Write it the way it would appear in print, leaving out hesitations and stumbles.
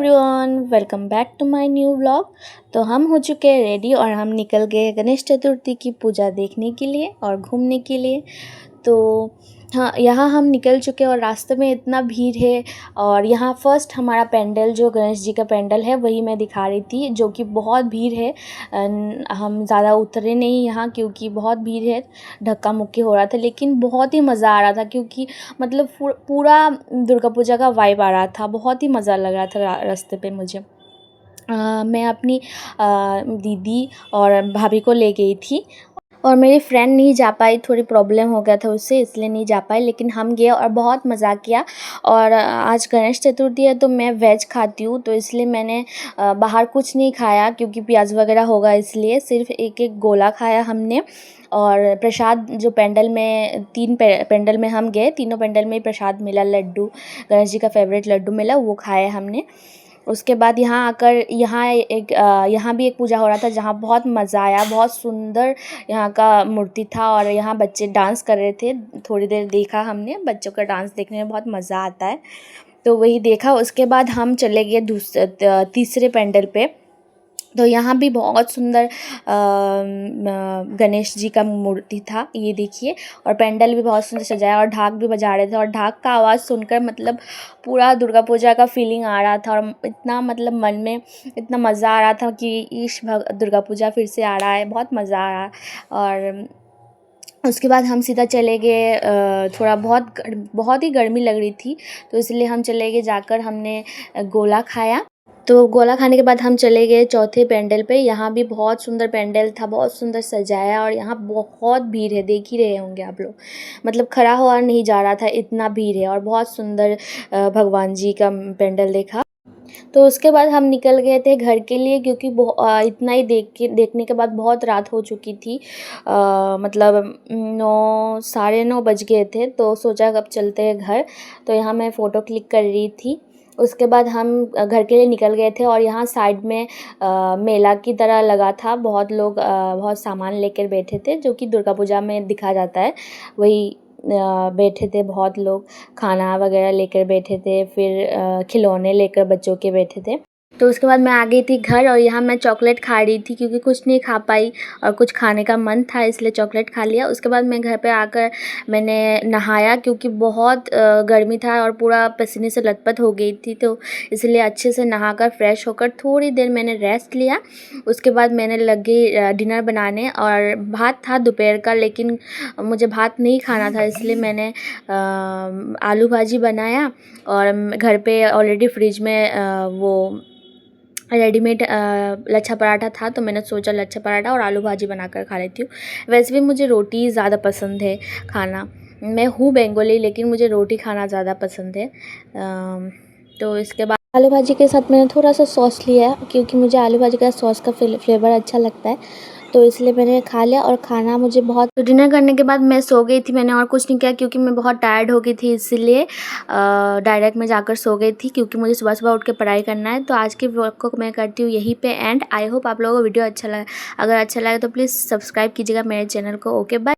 Everyone, welcome back to my new vlog. तो हम हो चुके हैं रेडी और हम निकल गए गणेश चतुर्थी की पूजा देखने के लिए और घूमने के लिए। तो हाँ, यहाँ हम निकल चुके हैं और रास्ते में इतना भीड़ है। और यहाँ फर्स्ट हमारा पेंडल जो गणेश जी का पेंडल है वही मैं दिखा रही थी, जो कि बहुत भीड़ है। हम ज़्यादा उतरे नहीं यहाँ क्योंकि बहुत भीड़ है, धक्का मुक्की हो रहा था, लेकिन बहुत ही मज़ा आ रहा था क्योंकि मतलब पूरा दुर्गा पूजा का वाइब आ रहा था। बहुत ही मज़ा लग रहा था रास्ते पे मुझे। मैं अपनी दीदी और भाभी को ले गई थी और मेरी फ्रेंड नहीं जा पाई, थोड़ी प्रॉब्लम हो गया था उससे, इसलिए नहीं जा पाई, लेकिन हम गए और बहुत मज़ा किया। और आज गणेश चतुर्थी है तो मैं वेज खाती हूँ, तो इसलिए मैंने बाहर कुछ नहीं खाया क्योंकि प्याज वगैरह होगा, इसलिए सिर्फ एक एक गोला खाया हमने। और प्रसाद जो पेंडल में पेंडल में हम गए, तीनों पेंडल में प्रसाद मिला, लड्डू, गणेश जी का फेवरेट लड्डू मिला, वो खाए हमने। उसके बाद यहाँ आकर यहाँ भी एक पूजा हो रहा था जहाँ बहुत मज़ा आया। बहुत सुंदर यहाँ का मूर्ति था और यहाँ बच्चे डांस कर रहे थे। थोड़ी देर देखा हमने, बच्चों का डांस देखने में बहुत मज़ा आता है, तो वही देखा। उसके बाद हम चले गए तीसरे पेंडल पे। तो यहाँ भी बहुत सुंदर गणेश जी का मूर्ति था, ये देखिए। और पेंडल भी बहुत सुंदर सजाया और ढाक भी बजा रहे थे और ढाक का आवाज़ सुनकर मतलब पूरा दुर्गा पूजा का फीलिंग आ रहा था और इतना मतलब मन में इतना मज़ा आ रहा था कि दुर्गा पूजा फिर से आ रहा है, बहुत मज़ा आ रहा। और उसके बाद हम सीधा चले गए, थोड़ा बहुत ही गर्मी लग रही थी, तो इसलिए हम चले गए, जाकर हमने गोला खाया। तो गोला खाने के बाद हम चले गए चौथे पेंडल पे। यहाँ भी बहुत सुंदर पेंडल था, बहुत सुंदर सजाया और यहाँ बहुत भीड़ है, देख ही रहे होंगे आप लोग। मतलब खड़ा हुआ नहीं जा रहा था, इतना भीड़ है। और बहुत सुंदर भगवान जी का पेंडल देखा। तो उसके बाद हम निकल गए थे घर के लिए क्योंकि इतना ही देखने के बाद बहुत रात हो चुकी थी। मतलब 9 साढ़े 9 बज गए थे, तो सोचा कब चलते हैं घर। तो यहाँ मैं फ़ोटो क्लिक कर रही थी। उसके बाद हम घर के लिए निकल गए थे और यहाँ साइड में मेला की तरह लगा था। बहुत लोग बहुत सामान लेकर बैठे थे, जो कि दुर्गा पूजा में दिखा जाता है, वही बैठे थे बहुत लोग। खाना वगैरह लेकर बैठे थे, फिर खिलौने लेकर बच्चों के बैठे थे। तो उसके बाद मैं आ गई थी घर और यहाँ मैं चॉकलेट खा रही थी क्योंकि कुछ नहीं खा पाई और कुछ खाने का मन था, इसलिए चॉकलेट खा लिया। उसके बाद मैं घर पे आकर मैंने नहाया क्योंकि बहुत गर्मी था और पूरा पसीने से लथपथ हो गई थी, तो इसलिए अच्छे से नहाकर फ्रेश होकर थोड़ी देर मैंने रेस्ट लिया। उसके बाद मैंने लगी डिनर बनाने और भात था दोपहर का, लेकिन मुझे भात नहीं खाना था, इसलिए मैंने आलू भाजी बनाया। और घर पे ऑलरेडी फ्रिज में वो रेडीमेड लच्छा पराठा था, तो मैंने सोचा लच्छा पराठा और आलू भाजी बनाकर खा लेती हूँ। वैसे भी मुझे रोटी ज़्यादा पसंद है खाना। मैं हूँ बंगाली, लेकिन मुझे रोटी खाना ज़्यादा पसंद है। तो इसके बाद आलू भाजी के साथ मैंने थोड़ा सा सॉस लिया क्योंकि मुझे आलू भाजी का सॉस का फ्लेवर अच्छा लगता है, तो इसलिए मैंने खा लिया। और खाना मुझे बहुत, तो डिनर करने के बाद मैं सो गई थी। मैंने और कुछ नहीं किया क्योंकि मैं बहुत टायर्ड हो गई थी, इसलिए डायरेक्ट मैं जाकर सो गई थी क्योंकि मुझे सुबह सुबह उठ के पढ़ाई करना है। तो आज के व्लॉग को मैं करती हूँ यहीं पे एंड। आई होप आप लोगों को वीडियो अच्छा लगा। अगर अच्छा लगे तो प्लीज़ सब्सक्राइब कीजिएगा मेरे चैनल को। Okay, bye.